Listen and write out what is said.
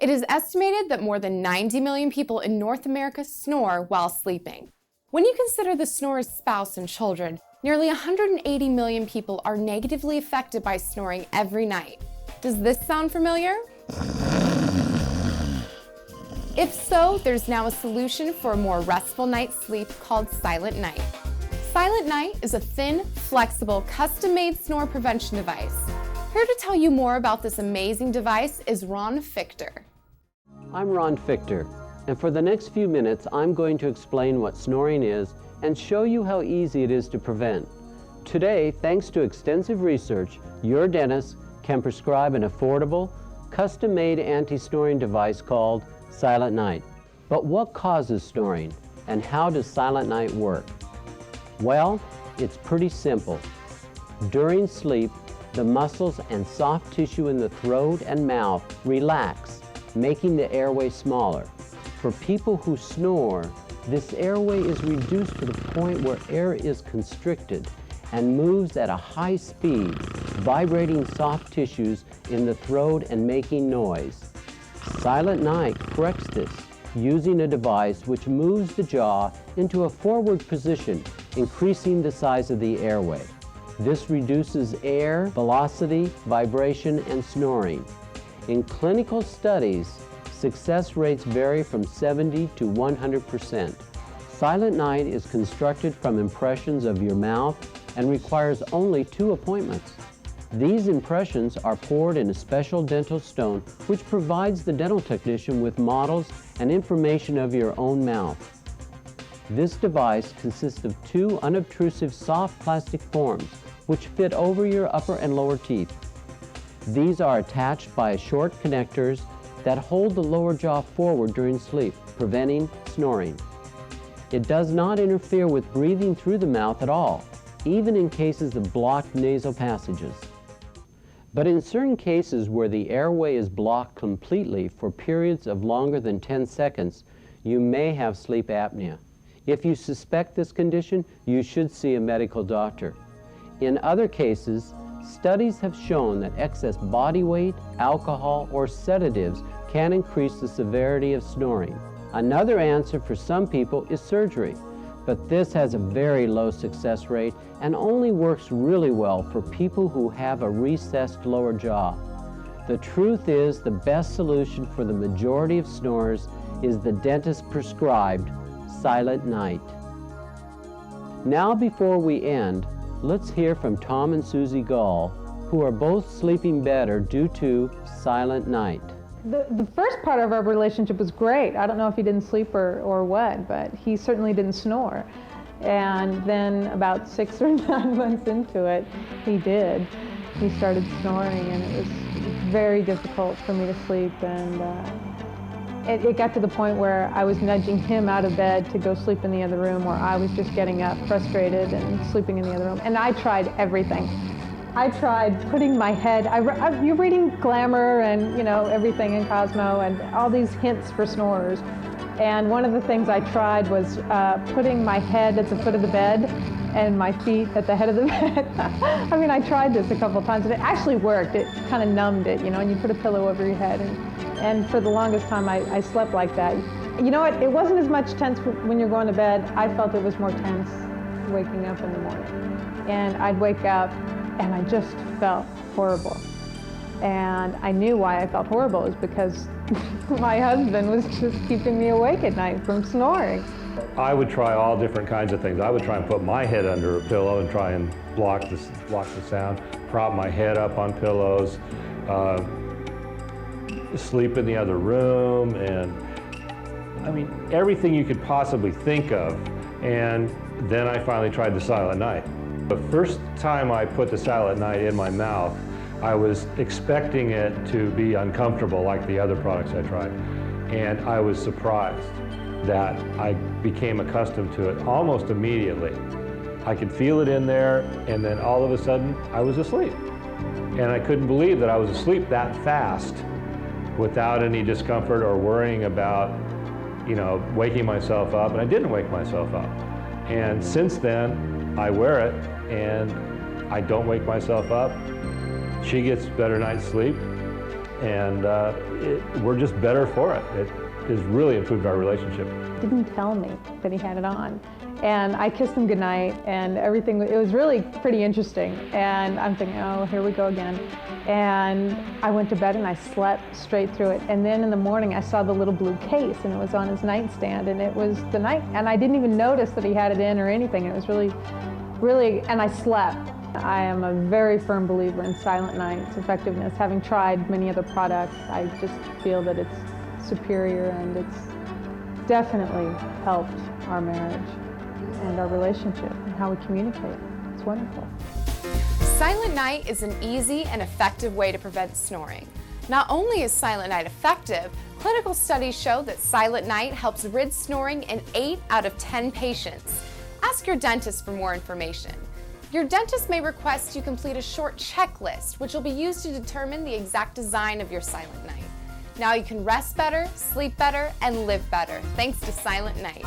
It is estimated that more than 90 million people in North America snore while sleeping. When you consider the snorer's spouse and children, nearly 180 million people are negatively affected by snoring every night. Does this sound familiar? If so, there's now a solution for a more restful night's sleep called Silent Nite. Silent Nite is a thin, flexible, custom-made snore prevention device. Here to tell you more about this amazing device is Ron Fichter. I'm Ron Fichter, and for the next few minutes I'm going to explain what snoring is and show you how easy it is to prevent. Today, thanks to extensive research, your dentist can prescribe an affordable, custom-made anti-snoring device called Silent Nite. But what causes snoring, and how does Silent Nite work? Well, it's pretty simple. During sleep, the muscles and soft tissue in the throat and mouth relax, making the airway smaller. For people who snore, this airway is reduced to the point where air is constricted and moves at a high speed, vibrating soft tissues in the throat and making noise. Silent Nite corrects this using a device which moves the jaw into a forward position, increasing the size of the airway. This reduces air, velocity, vibration, and snoring. In clinical studies, success rates vary from 70 to 100%. Silent Nite is constructed from impressions of your mouth and requires only 2 appointments. These impressions are poured in a special dental stone which provides the dental technician with models and information of your own mouth. This device consists of 2 unobtrusive soft plastic forms which fit over your upper and lower teeth. These are attached by short connectors that hold the lower jaw forward during sleep, preventing snoring. It does not interfere with breathing through the mouth at all, even in cases of blocked nasal passages. But in certain cases where the airway is blocked completely for periods of longer than 10 seconds, you may have sleep apnea. If you suspect this condition, you should see a medical doctor. In other cases, studies have shown that excess body weight, alcohol, or sedatives can increase the severity of snoring. Another answer for some people is surgery, but this has a very low success rate and only works really well for people who have a recessed lower jaw. The truth is, the best solution for the majority of snorers is the dentist-prescribed Silent Nite. Now, before we end, let's hear from Tom and Susie Gall, who are both sleeping better due to Silent Nite. The first part of our relationship was great. I don't know if he didn't sleep or what, but he certainly didn't snore. And then about 6 or 9 months into it, he did. He started snoring, and it was very difficult for me to sleep. And it got to the point where I was nudging him out of bed to go sleep in the other room, or I was just getting up frustrated and sleeping in the other room. And I tried everything. I tried putting my head, you're reading Glamour and everything in Cosmo and all these hints for snorers. And one of the things I tried was putting my head at the foot of the bed and my feet at the head of the bed. I mean, I tried this a couple of times and it actually worked. It kind of numbed it, and you put a pillow over your head. And for the longest time, I slept like that. You know what? It wasn't as much tense when you're going to bed. I felt it was more tense waking up in the morning. And I'd wake up and I just felt horrible. And I knew why I felt horrible is because my husband was just keeping me awake at night from snoring. I would try all different kinds of things. I would try and put my head under a pillow and try and block the sound, prop my head up on pillows, sleep in the other room, and I mean, everything you could possibly think of. And then I finally tried the Silent Nite. The first time I put the Silent Nite in my mouth, I was expecting it to be uncomfortable like the other products I tried. And I was surprised that I became accustomed to it almost immediately. I could feel it in there, and then all of a sudden, I was asleep. And I couldn't believe that I was asleep that fast without any discomfort or worrying about, waking myself up. And I didn't wake myself up. And since then, I wear it, and I don't wake myself up. She gets better night's sleep, and we're just better for it. It has really improved our relationship. Didn't tell me that he had it on. And I kissed him goodnight and everything. It was really pretty interesting. And I'm thinking, oh, here we go again. And I went to bed and I slept straight through it. And then in the morning I saw the little blue case and it was on his nightstand and it was the night. And I didn't even notice that he had it in or anything. It was really, and I slept. I am a very firm believer in Silent Nite's effectiveness. Having tried many other products, I just feel that it's superior and it's definitely helped our marriage and our relationship and how we communicate. It's wonderful. Silent Nite is an easy and effective way to prevent snoring. Not only is Silent Nite effective, clinical studies show that Silent Nite helps rid snoring in 8 out of 10 patients. Ask your dentist for more information. Your dentist may request you complete a short checklist, which will be used to determine the exact design of your Silent Nite. Now you can rest better, sleep better, and live better, thanks to Silent Nite.